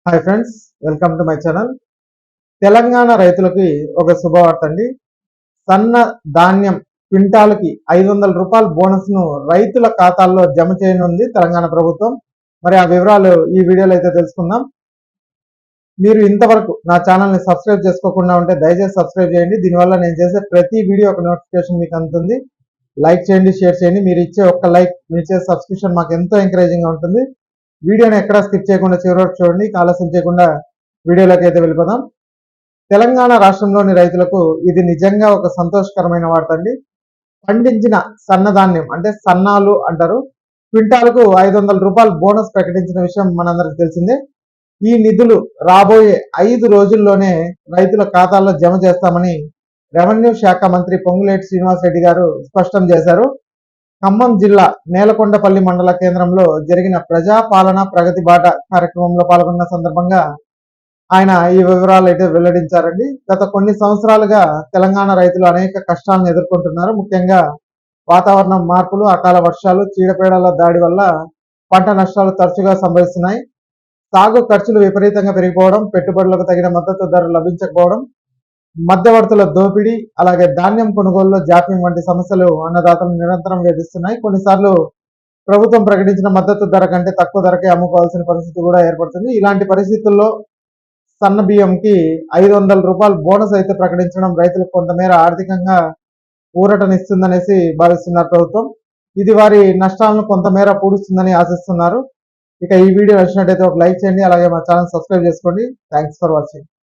Hi friends, welcome to my channel. Telangana రైతులకి ఒక శుభవార్త అండి. సన్న ధాన్యం క్వింటాల్కి 500 రూపాయల బోనస్ను రైతుల ఖాతాల్లో జమ చేయనుంది తెలంగాణ ప్రభుత్వం. మరి ఆ వివరాలు ఈ వీడియోలో అయితే తెలుసుకుందాం. మీరు ఇంతవరకు నా ఛానల్ని సబ్స్క్రైబ్ చేసుకోకుండా ఉంటే దయచేసి సబ్స్క్రైబ్ చేయండి. దీనివల్ల నేను చేసే ప్రతి వీడియో ఒక నోటిఫికేషన్ మీకు అందుతుంది. లైక్ చేయండి, షేర్ చేయండి. మీరు ఇచ్చే ఒక్క లైక్, మీరు చేసే సబ్స్క్రిప్షన్ మాకు ఎంతో ఎంకరేజింగ్గా ఉంటుంది. వీడియోని ఎక్కడా స్కిప్ చేయకుండా చివరి వరకు చూడండి. ఆలస్యం చేయకుండా వీడియోలోకి అయితే వెళ్ళిపోదాం. తెలంగాణ రాష్ట్రంలోని రైతులకు ఇది నిజంగా ఒక సంతోషకరమైన వార్త అండి. పండించిన సన్నధాన్యం అంటే సన్నాలు అంటారు, క్వింటాలకు 500 రూపాయలు బోనస్ ప్రకటించిన విషయం మనందరికి తెలిసిందే. ఈ నిధులు రాబోయే 5 రోజుల్లోనే రైతుల ఖాతాల్లో జమ చేస్తామని రెవెన్యూ శాఖ మంత్రి పొంగులేటి శ్రీనివాసరెడ్డి గారు స్పష్టం చేశారు. ఖమ్మం జిల్లా నేలకొండపల్లి మండల కేంద్రంలో జరిగిన ప్రజాపాలన ప్రగతి బాట కార్యక్రమంలో పాల్గొన్న సందర్భంగా ఆయన ఈ వివరాలు అయితే వెల్లడించారండి. గత కొన్ని సంవత్సరాలుగా తెలంగాణ రైతులు అనేక కష్టాలను ఎదుర్కొంటున్నారు. ముఖ్యంగా వాతావరణం మార్పులు, అకాల వర్షాలు, చీడపీడల దాడి వల్ల పంట నష్టాలు తరచుగా సంభవిస్తున్నాయి. సాగు ఖర్చులు విపరీతంగా పెరిగిపోవడం, పెట్టుబడులకు తగిన మద్దతు ధర లభించకపోవడం, మధ్యవర్తుల దోపిడీ, అలాగే ధాన్యం కొనుగోలులో జాప్యం వంటి సమస్యలు అన్నదాతలను నిరంతరం వేధిస్తున్నాయి. కొన్నిసార్లు ప్రభుత్వం ప్రకటించిన మద్దతు ధర కంటే తక్కువ ధరకే అమ్ముకోవాల్సిన పరిస్థితి కూడా ఏర్పడుతుంది. ఇలాంటి పరిస్థితుల్లో సన్న బియ్యంకి 500 రూపాయలు బోనస్ అయితే ప్రకటించడం రైతులకు కొంతమేర ఆర్థికంగా ఊరటనిస్తుందనేసి భావిస్తున్నారు ప్రభుత్వం. ఇది వారి నష్టాలను కొంతమేర పూడుస్తుందని ఆశిస్తున్నారు. ఇక ఈ వీడియో నచ్చినట్టయితే ఒక లైక్ చేయండి, అలాగే మా ఛానల్ సబ్స్క్రైబ్ చేసుకోండి. Thanks for watching.